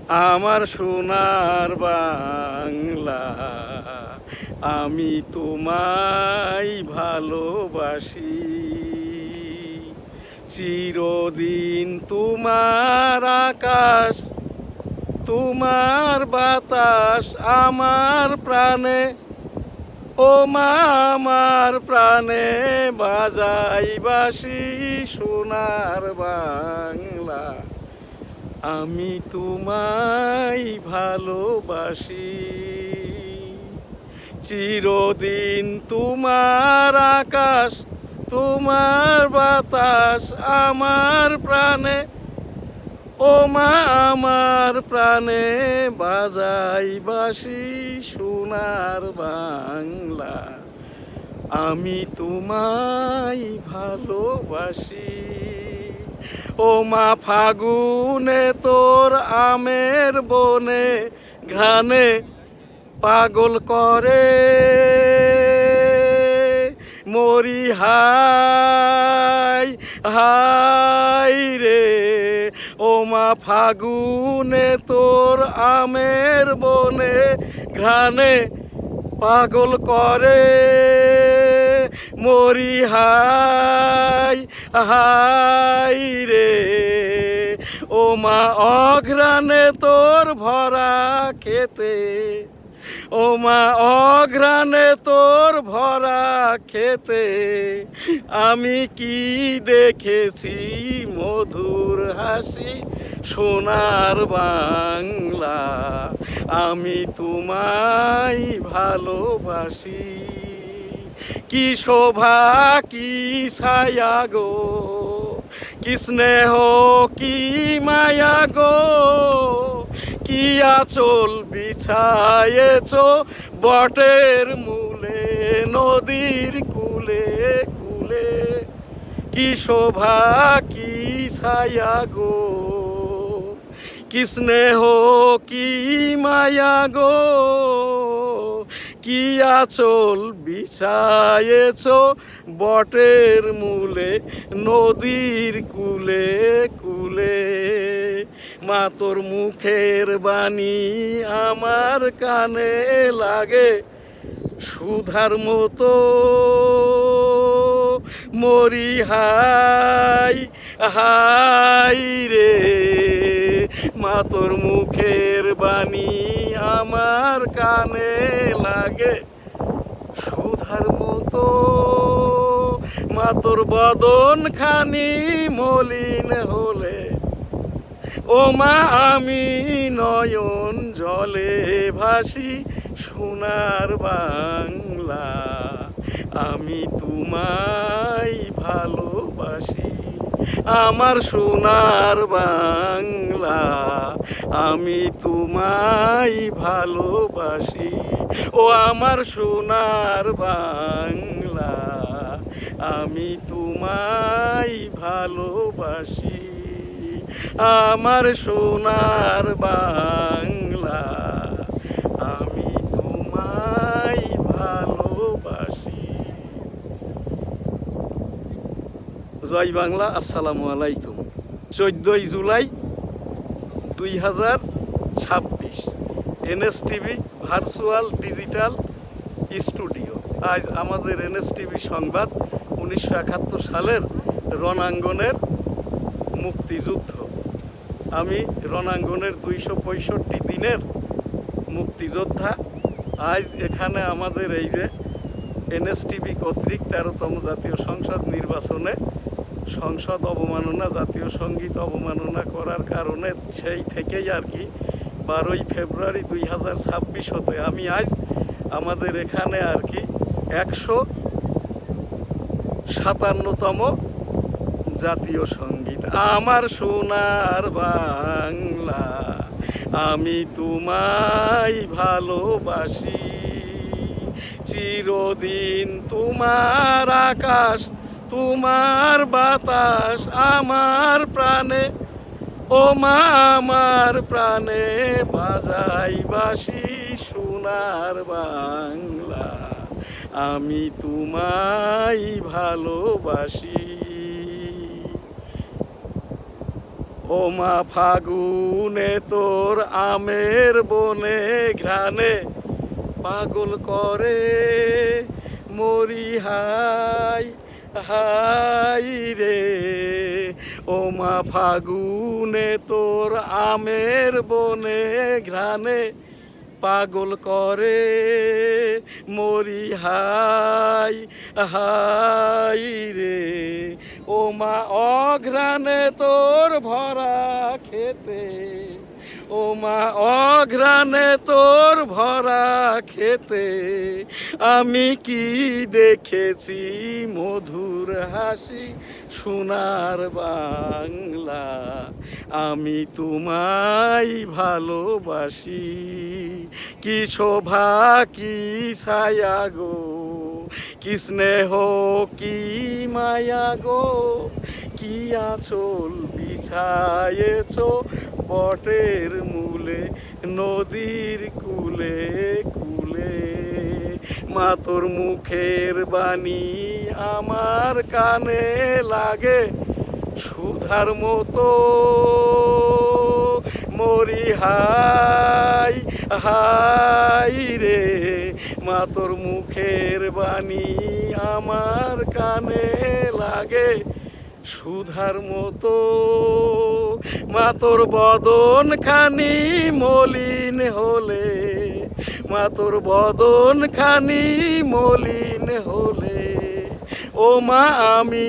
আমার সোনার বাংলা, আমি তোমায় ভালোবাসি। চিরদিন তোমার আকাশ, তোমার বাতাস আমার প্রাণে, ও মা আমার প্রাণে বাজাই বাঁশি। সোনার বাংলা, আমি তোমায় ভালোবাসি। চিরদিন তোমার আকাশ, তোমার বাতাস আমার প্রাণে, ও মা আমার প্রাণে বাজাই বাঁশি। সোনার বাংলা, আমি তোমায় ভালোবাসি। ও মা ফাগুনে তোর আমের বনে ঘ্রাণে পাগল করে মরি, হাই হাই রে। ও মা ফাগুনে তোর আমের বনে ঘ্রাণে পাগল করে মরি, হাই হাই রে। ও মা অঘ্রাণে তোর ভরা খেতে, ও মা অঘ্রাণে তোর ভরা খেতে আমি কি দেখেছি মধুর হাসি। সোনার বাংলা, আমি তোমায় ভালোবাসি। কি শোভা কি ছায়া গো, কি স্নেহ কি মায়া গো, কি আঁচল বিছায়েছ বটের মূলে নদীর কূলে কূলে। কি শোভা কি ছায়া গো, কি স্নেহ কি মায়া গো, কি আঁচল বিছায়েছ বটের মূলে নদীর কূলে কূলে। মা তোর মুখের বাণী আমার কানে লাগে সুধার মতো মরি, হাই হাই রে। মা তোর মুখের বাণী আমার কানে লাগে সুধার মতো, মা তোর বদন খানি মলিন হলে, ও মা আমি নয়ন জলে ভাসি। সোনার বাংলা, আমি তোমায় ভালোবাসি। আমার সোনার বাংলা, আমি তোমায় ভালোবাসি। ও আমার সোনার বাংলা, আমি তোমায় ভালোবাসি। আমার সোনার বাংলা, আমি তোমায় ভালোবাসি। জয় বাংলা। আসসালামু আলাইকুম। 14 July 2026, NSTV virtual digital studio. আজ আমাদের NSTV সংবাদ 1971 সালের রণাঙ্গনের মুক্তিযুদ্ধ। আমি রণাঙ্গনের 265 দিনের মুক্তিযোদ্ধা। আজ এখানে আমাদের এই যে NSTV কর্তৃক 13তম জাতীয় সংসদ নির্বাচনে সংসদ অবমাননা, জাতীয় সঙ্গীত অবমাননা করার কারণে সেই থেকেই আর কি 12ই ফেব্রুয়ারি 2026 হতে আমি আজ আমাদের এখানে আর কি 157তম জাতীয় সঙ্গীত। আমার সোনার বাংলা, আমি তোমায় ভালোবাসি। চিরদিন তোমার আকাশ, তোমার বাতাস আমার প্রাণে, ও মা আমার প্রাণে বাজাই বাঁশি। সোনার বাংলা, আমি তোমায় ভালোবাসি। ও মা ফাগুনে তোর আমের বনে ঘ্রাণে পাগল করে মরি হাই হাই রে। ও মা ফাগুনে তোর আমের বনে ঘ্রাণে পাগল করে মরি হাই হাই রে। ও মা অঘ্রাণে তোর ভরা খেতে, ও মা অঘ্রাণে তোর ভরা খেতে আমি কি দেখেছি মধুর হাসি সোনার বাংলা। আমি তোমায় ভালোবাসি, কি শোভা কি ছায়া গো, কি স্নেহ কি মায়া গো, কি আঁচল বিছায়েছ বটের মূলে নদীর কূলে কূলে। মা তোর মুখের বাণী আমার কানে লাগে সুধার মতো মরি হাই হাই রে। মা তোর মুখের বাণী আমার কানে লাগে সুধার মতো। মা তোর বদন খানি মলিন হলে, মা তোর বদন খানি মলিন হলে ও মা আমি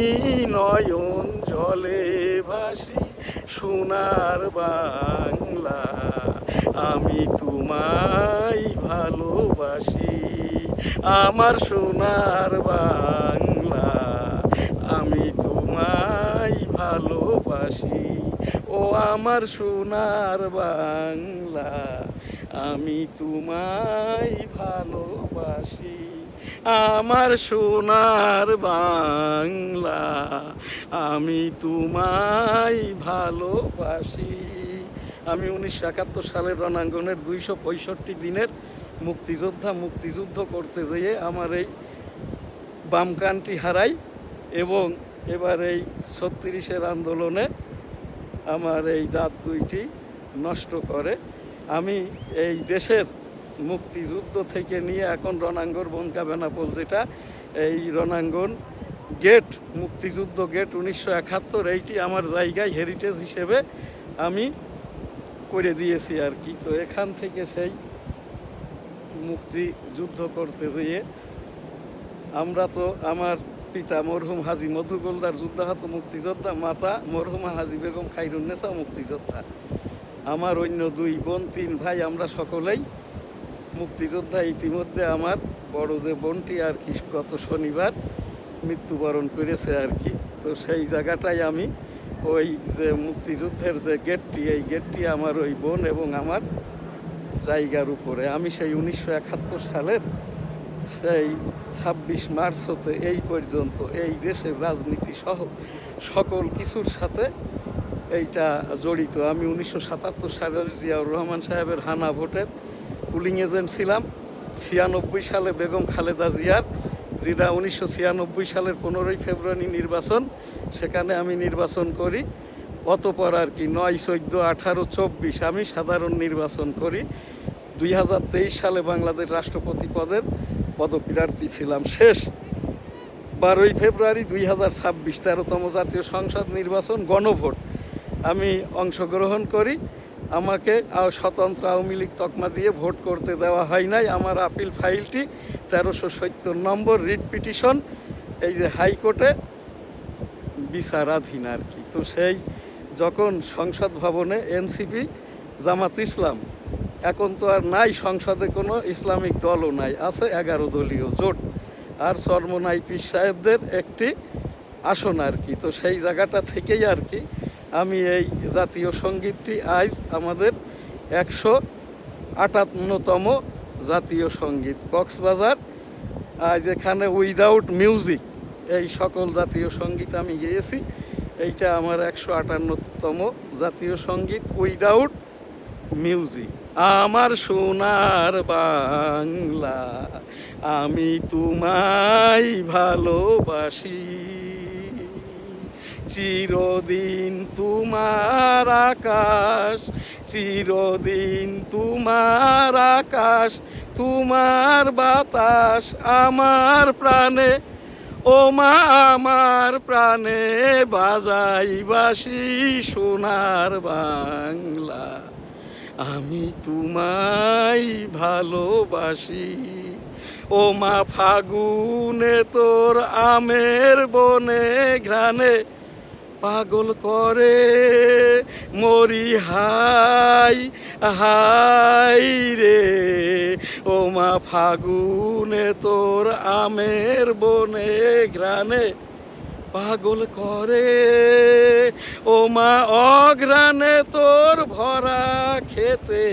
নয়ন জলে ভাসি সোনার বাংলা। আমি তোমায় ভালোবাসি আমার সোনার বাংলা। আমি তোমায় ভালোবাসি ও আমার সোনার বাংলা। আমি তোমায় ভালোবাসি আমার সোনার বাংলা। আমি তোমায় ভালোবাসি। আমি 1971 সালের রণাঙ্গনের 265 দিনের মুক্তিযোদ্ধা। মুক্তিযুদ্ধ করতে যেয়ে আমার এই বাম কানটি হারাই এবং এবার এই 36-এর আন্দোলনে আমার এই দাঁত দুইটি নষ্ট করে। আমি এই দেশের মুক্তিযুদ্ধ থেকে নিয়ে এখন রণাঙ্গন বনকা বেনাপোল, যেটা এই রণাঙ্গন গেট, মুক্তিযুদ্ধ গেট 1971, এইটি আমার জায়গায় হেরিটেজ হিসেবে আমি করে দিয়েছি আর কি। তো এখান থেকে সেই মুক্তিযুদ্ধ করতে যেয়ে আমরা তো আমার পিতা মরহুম হাজী মধু গোলদার যুদ্ধাহত মুক্তিযোদ্ধা, মাতা মরহুমা হাজী বেগম খাইরুন্নেসা মুক্তিযোদ্ধা, আমার অন্য 2 বোন 3 ভাই, আমরা সকলেই মুক্তিযোদ্ধা। ইতিমধ্যে আমার বড় যে বোনটি আর কি গত শনিবার মৃত্যুবরণ করেছে আর কি। তো সেই জায়গাটায় আমি ওই যে মুক্তিযুদ্ধের যে গেটটি, এই গেটটি আমার ওই বোন এবং আমার জায়গার উপরে। আমি সেই 1971 সালের সেই 26 মার্চ হতে এই পর্যন্ত এই দেশের রাজনীতি সহ সকল কিছুর সাথে এইটা জড়িত। আমি 1977 সালের জিয়াউর রহমান সাহেবের হানা ভোটের পুলিং এজেন্ট ছিলাম। 96 সালে বেগম খালেদা জিয়ার, যেটা 1996 সালের 15ই ফেব্রুয়ারি নির্বাচন, সেখানে আমি নির্বাচন করি। অতপর আর কি 9, 14, 18, 24 আমি সাধারণ নির্বাচন করি। 2023 সালে বাংলাদেশ রাষ্ট্রপতি পদের পদপ্রার্থী ছিলাম। শেষ 12ই ফেব্রুয়ারি 2026 13তম জাতীয় সংসদ নির্বাচন গণভোট আমি অংশগ্রহণ করি। আমাকে স্বতন্ত্র আওয়ামী লীগ তকমা দিয়ে ভোট করতে দেওয়া হয় নাই। আমার আপিল ফাইলটি 1370 নম্বর রিট পিটিশন এই যে হাইকোর্টে বিচারাধীন আর কি। তো সেই যখন সংসদ ভবনে এনসিপি, জামাত ইসলাম, এখন তো আর নাই সংসদে কোনো ইসলামিক দলও নাই, আছে 11 দলীয় জোট, আর চরমোনাই পীর সাহেবদের একটি আসন আর কি। তো সেই জায়গাটা থেকেই আর কি আমি এই জাতীয় সঙ্গীতটি আজ আমাদের 158তম জাতীয় সঙ্গীত কক্সবাজার, আজ এখানে উইদাউট মিউজিক এই সকল জাতীয় সঙ্গীত আমি গেয়েছি। এইটা আমার 158তম জাতীয় সঙ্গীত উইদাউট মিউজিক। আমার সোনার বাংলা আমি তোমায় ভালোবাসি, চিরদিন তোমার আকাশ, চিরদিন তোমার আকাশ, তোমার বাতাস আমার প্রাণে, ও মা আমার প্রাণে বাজাই বাঁশি সোনার বাংলা, আমি তোমায় ভালোবাসি। ও মা ফাগুনে তোর আমের বনে ঘ্রাণে পাগল করে মরি হাই হাই রে, ও মা ফাগুনে তোর আমের বনে ঘ্রাণে পাগল করে, ও মা অঘ্রাণে তোর ভরা খেতে,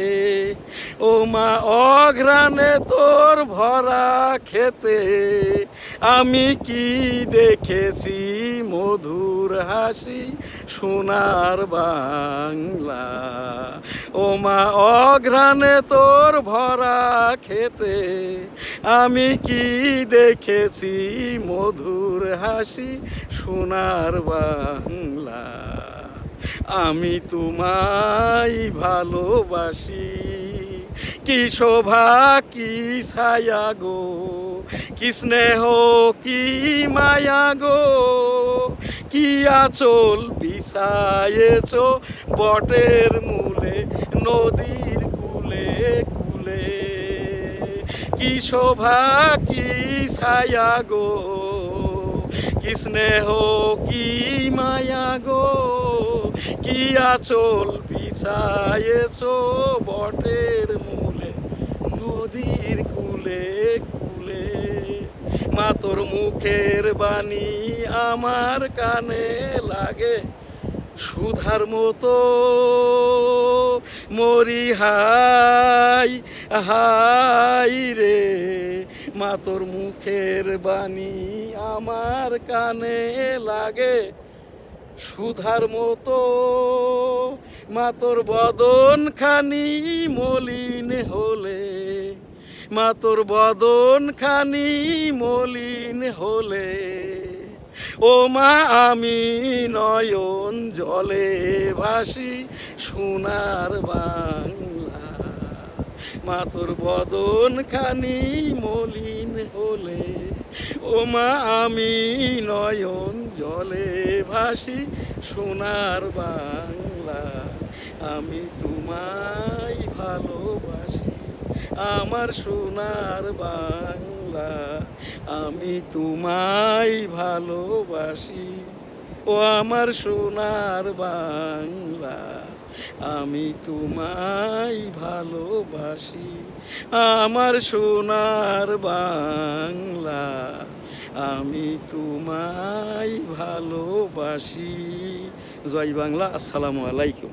ও মা অঘ্রাণে তোর ভরা খেতে আমি কি দেখেছি মধুর হাসি সোনার বাংলা, ও মা অঘ্রাণে তোর ভরা খেতে আমি কি দেখেছি মধুর হাসি সোনার বাংলা, আমি তোমায় ভালোবাসি। কি শোভা কি ছায়া গো, কি স্নেহ কি মায়া গো, কি আঁচল বিছায়েছ বটের মূলে নদীর কূলে কূলে, কি শোভা কি ছায়া গো, কি স্নেহ কি মায়া গো, কি আঁচল বিছায়েছ বটের মূলে নদীর কূলে কূলে, মা তোর মুখের বাণী আমার কানে লাগে সুধার মতো মরি হাই হাই রে, মা তোর মুখের বাণী আমার কানে লাগে সুধার মতো, মা তোর বদন খানি মলিন হলে, মা তোর বদন খানি মলিন হলে, ও মা আমি নয়ন জলে ভাসি সোনার বাংলা, মা তোর বদন খানি মলিন হলে, ও মা আমি নয়ন জলে ভাসি সোনার বাংলা, আমি তোমায় ভালোবাসি আমার সোনার বাংলা, আমি তোমায় ভালোবাসি ও আমার সোনার বাংলা, আমি তোমায় ভালোবাসি আমার সোনার বাংলা, আমি তোমায় ভালোবাসি। জয় বাংলা। আসসালামু আলাইকুম।